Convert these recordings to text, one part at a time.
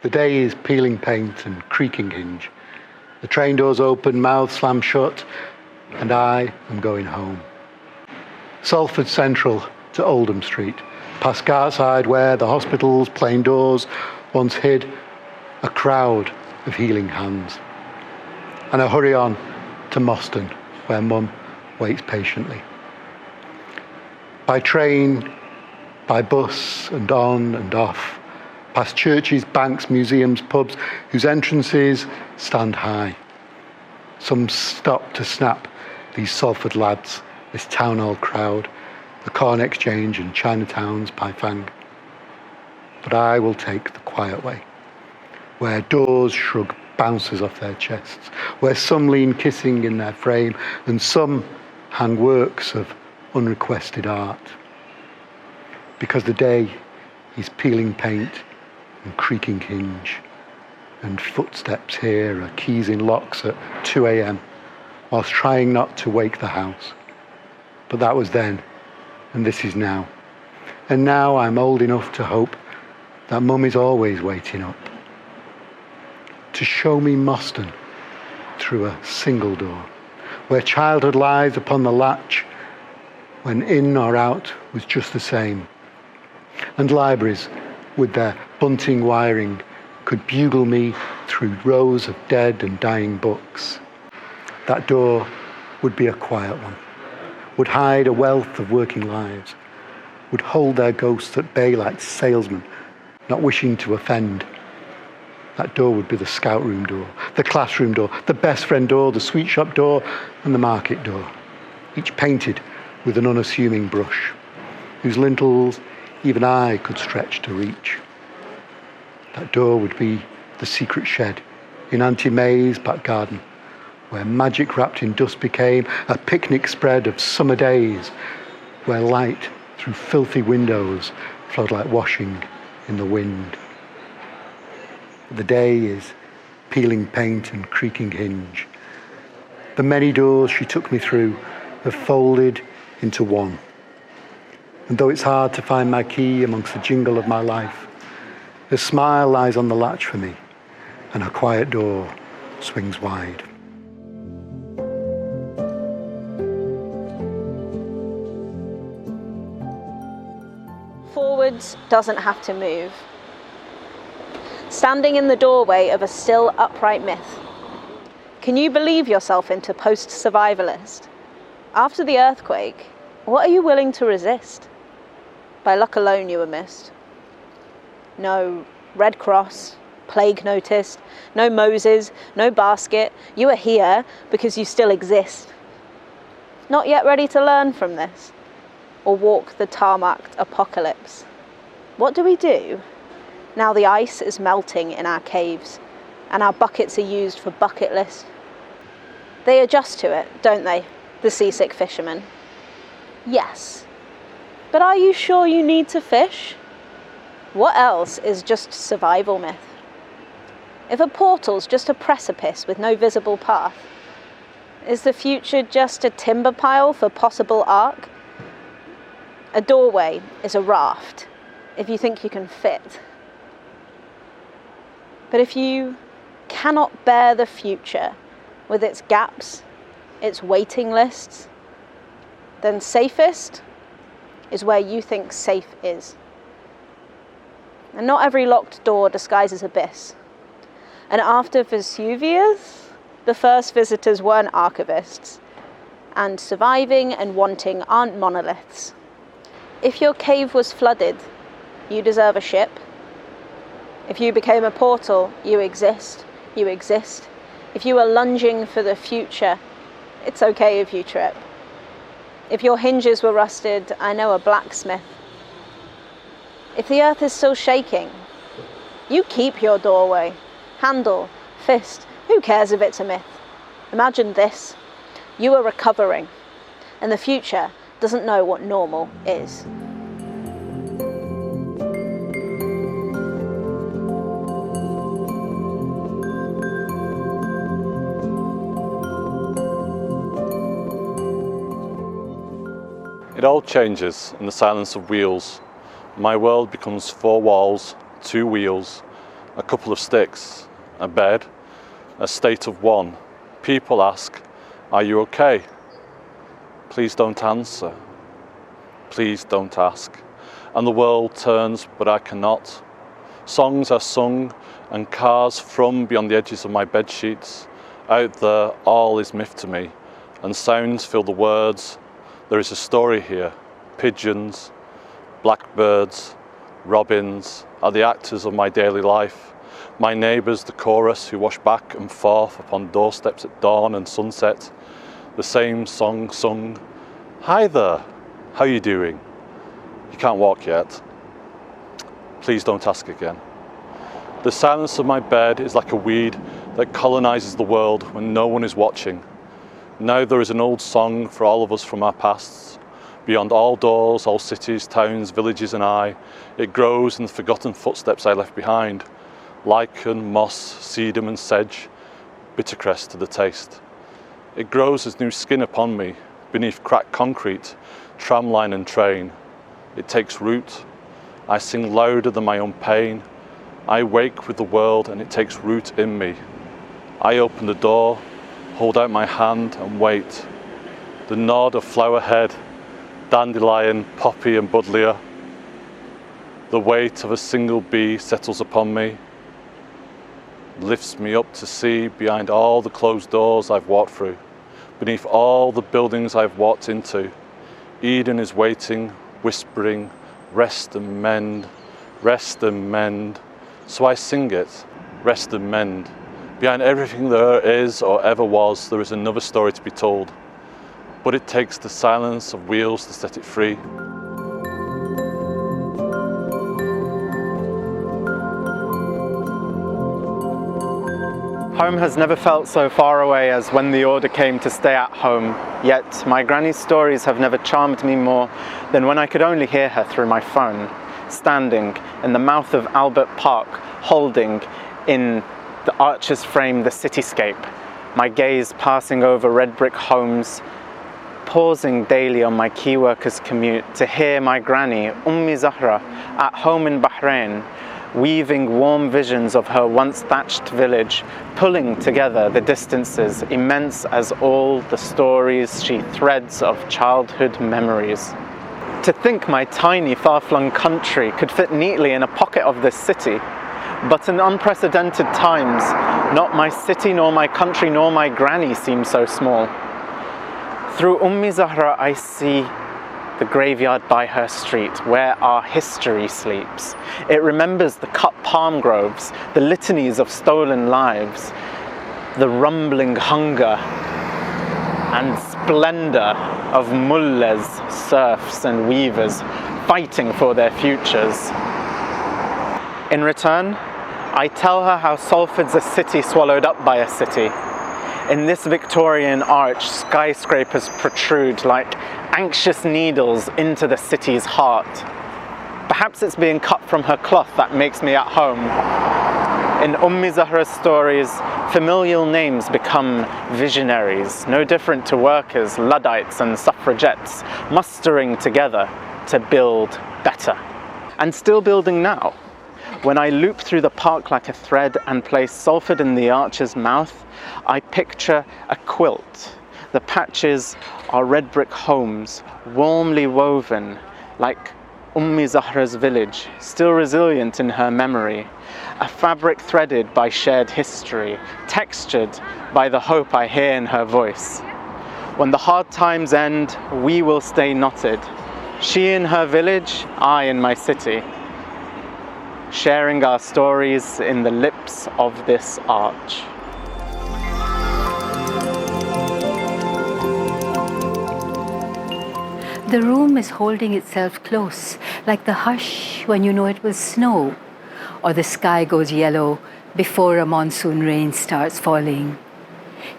The day is peeling paint and creaking hinge. The train doors open, mouths slam shut, and I am going home. Salford Central to Oldham Street, past Gartside where the hospital's plain doors once hid a crowd of healing hands. And I hurry on to Moston, where Mum waits patiently. By train, by bus, and on and off, past churches, banks, museums, pubs, whose entrances stand high. Some stop to snap these Salford lads, this town hall crowd, the Corn Exchange and Chinatown's Pai Fang. But I will take the quiet way, where doors shrug bouncers off their chests, where some lean kissing in their frame, and some hang works of unrequested art. Because the day is peeling paint and creaking hinge, and footsteps here are keys in locks at 2 a.m, whilst trying not to wake the house. But that was then, and this is now. And now I'm old enough to hope that Mum is always waiting up, to show me Moston through a single door, where childhood lies upon the latch, when in or out was just the same. And libraries, with their bunting wiring, could bugle me through rows of dead and dying books. That door would be a quiet one, would hide a wealth of working lives, would hold their ghosts at bay like salesmen, not wishing to offend. That door would be the scout room door, the classroom door, the best friend door, the sweet shop door, and the market door, each painted with an unassuming brush, whose lintels even I could stretch to reach. That door would be the secret shed in Auntie May's back garden, where magic wrapped in dust became a picnic spread of summer days, where light through filthy windows flowed like washing in the wind. The day is peeling paint and creaking hinge. The many doors she took me through have folded into one. And though it's hard to find my key amongst the jingle of my life, a smile lies on the latch for me, and a quiet door swings wide. Forwards doesn't have to move. Standing in the doorway of a still upright myth. Can you believe yourself into post-survivalist? After the earthquake, what are you willing to resist? By luck alone you were missed. No Red Cross, plague noticed, no Moses, no basket. You are here because you still exist. Not yet ready to learn from this, or walk the tarmacked apocalypse. What do we do? Now the ice is melting in our caves, and our buckets are used for bucket lists. They adjust to it, don't they, the seasick fishermen? Yes. But are you sure you need to fish? What else is just survival myth? If a portal's just a precipice with no visible path, is the future just a timber pile for possible ark? A doorway is a raft, if you think you can fit. But if you cannot bear the future with its gaps, its waiting lists, then safest is where you think safe is. And not every locked door disguises abyss. And after Vesuvius, the first visitors weren't archivists. And surviving and wanting aren't monoliths. If your cave was flooded, you deserve a ship. If you became a portal, you exist. You exist. If you are lunging for the future, it's okay if you trip. If your hinges were rusted, I know a blacksmith. If the earth is still shaking, you keep your doorway. Handle, fist, who cares if it's a myth? Imagine this. You are recovering, and the future doesn't know what normal is. It all changes in the silence of wheels. My world becomes 4 walls, 2 wheels, a couple of sticks, a bed, a state of one. People ask, "Are you okay?" Please don't answer. Please don't ask. And the world turns, but I cannot. Songs are sung and cars from beyond the edges of my bed sheets. Out there, all is myth to me, and sounds fill the words. There is a story here. Pigeons, blackbirds, robins are the actors of my daily life. My neighbours, the chorus, who wash back and forth upon doorsteps at dawn and sunset. The same song sung. "Hi there, how you doing? You can't walk yet. Please don't ask again." The silence of my bed is like a weed that colonises the world when no one is watching. Now there is an old song for all of us from our pasts. Beyond all doors, all cities, towns, villages and I, it grows in the forgotten footsteps I left behind. Lichen, moss, sedum and sedge, bittercress to the taste. It grows as new skin upon me, beneath cracked concrete, tramline and train. It takes root. I sing louder than my own pain. I wake with the world and it takes root in me. I open the door, hold out my hand and wait. The nod of flowerhead, dandelion, poppy and buddleia. The weight of a single bee settles upon me, lifts me up to see behind all the closed doors I've walked through, beneath all the buildings I've walked into. Eden is waiting, whispering, rest and mend, rest and mend. So I sing it, rest and mend. Behind everything there is or ever was, there is another story to be told. But it takes the silence of wheels to set it free. Home has never felt so far away as when the order came to stay at home, yet my granny's stories have never charmed me more than when I could only hear her through my phone, standing in the mouth of Albert Park, holding in the arches frame the cityscape, my gaze passing over red brick homes, pausing daily on my key workers commute to hear my granny, Zahra, at home in Bahrain, weaving warm visions of her once thatched village, pulling together the distances immense as all the stories she threads of childhood memories. To think my tiny far-flung country could fit neatly in a pocket of this city, but in unprecedented times, not my city, nor my country, nor my granny seem so small. Through Zahra I see the graveyard by her street, where our history sleeps. It remembers the cut palm groves, the litanies of stolen lives, the rumbling hunger and splendor of mullahs, serfs and weavers fighting for their futures. In return, I tell her how Salford's a city swallowed up by a city. In this Victorian arch, skyscrapers protrude like anxious needles into the city's heart. Perhaps it's being cut from her cloth that makes me at home. In Zahra's stories, familial names become visionaries, no different to workers, Luddites and suffragettes, mustering together to build better. And still building now. When I loop through the park like a thread and place Salford in the arch's mouth, I picture a quilt. The patches are red brick homes, warmly woven, like Zahra's village, still resilient in her memory. A fabric threaded by shared history, textured by the hope I hear in her voice. When the hard times end, we will stay knotted. She in her village, I in my city, sharing our stories in the lips of this arch. The room is holding itself close, like the hush when you know it will snow, or the sky goes yellow before a monsoon rain starts falling.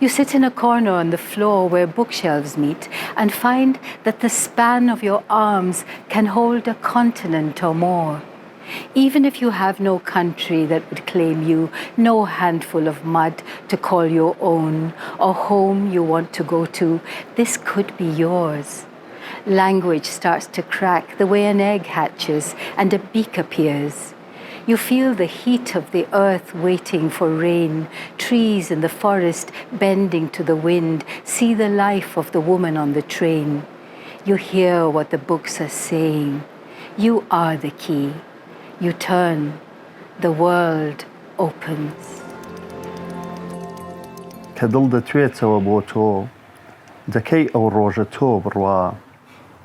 You sit in a corner on the floor where bookshelves meet and find that the span of your arms can hold a continent or more. Even if you have no country that would claim you, no handful of mud to call your own, or home you want to go to, this could be yours. Language starts to crack the way an egg hatches and a beak appears. You feel the heat of the earth waiting for rain, trees in the forest bending to the wind, see the life of the woman on the train. You hear what the books are saying. You are the key. You turn, the world opens. کە دڵ دەتوێتەوە بۆ تۆ دەکەی ئەو ڕۆژە تۆ بڕوا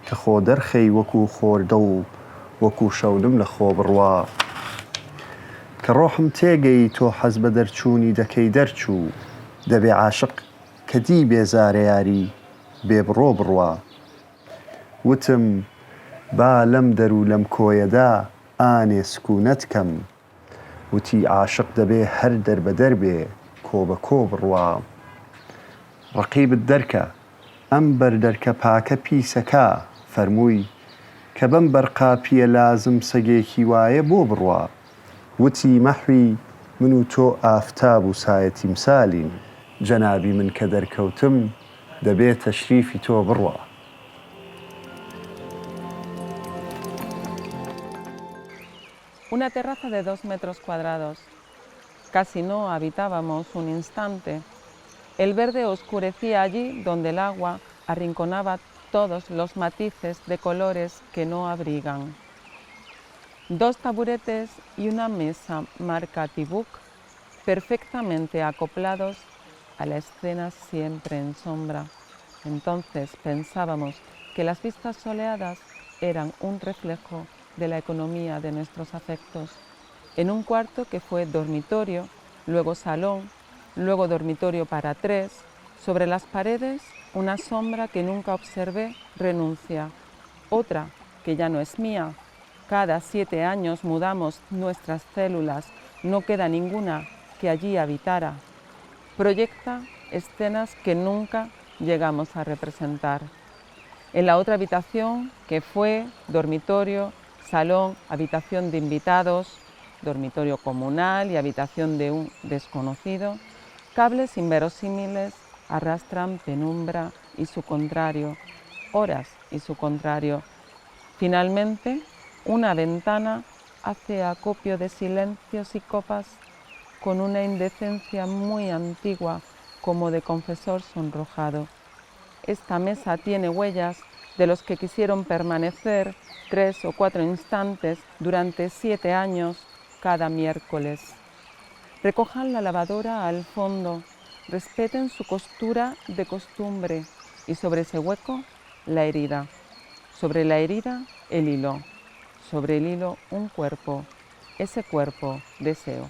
کە خۆ دەرخەی وەکو خۆردڵ وەکو شەولم لە خۆ بڕوا کە ڕۆحم تێگەی تۆ حەز بە دەرچوونی دەکەی دەرچوو دەبێ عاشق کە دی بێزارە یاری بێ بڕۆ بڕوا وتم با لەم دەر و لەم کۆیەدا ئانێ سکوونەت کەم وتی عاشق دەبێ هەر دەربەدەر بێ کۆ بە کۆ بڕوا ڕەقیبت دەرکە ئەم بەردەرکە پاکە پیسەکە فەرمووی کە بەم بەرقاپیە لازم سەگێکی وایە بۆ بڕوا وتی مەحوی من و تۆ ئافتاب و سایەتی مسالین جەنابی من کە دەرکەوتم دەبێت تەشریفی تۆ بڕوا. Una terraza de 2 metros cuadrados. Casi no habitábamos un instante. El verde oscurecía allí donde el agua arrinconaba todos los matices de colores que no abrigan. 2 taburetes y una mesa marca Tibuk, perfectamente acoplados a la escena siempre en sombra. Entonces pensábamos que las vistas soleadas eran un reflejo de la economía de nuestros afectos. En un cuarto que fue dormitorio, luego salón, luego dormitorio para 3, sobre las paredes una sombra que nunca observé renuncia, otra que ya no es mía. Cada 7 años mudamos nuestras células, no queda ninguna que allí habitara. Proyecta escenas que nunca llegamos a representar. En la otra habitación, que fue dormitorio, salón, habitación de invitados, dormitorio comunal y habitación de un desconocido, cables inverosímiles arrastran penumbra y su contrario, horas y su contrario. Finalmente, una ventana hace acopio de silencios y copas con una indecencia muy antigua como de confesor sonrojado. Esta mesa tiene huellas de los que quisieron permanecer 3 o 4 instantes durante 7 años cada miércoles. Recojan la lavadora al fondo, respeten su costura de costumbre y sobre ese hueco la herida. Sobre la herida el hilo, sobre el hilo un cuerpo, ese cuerpo deseo.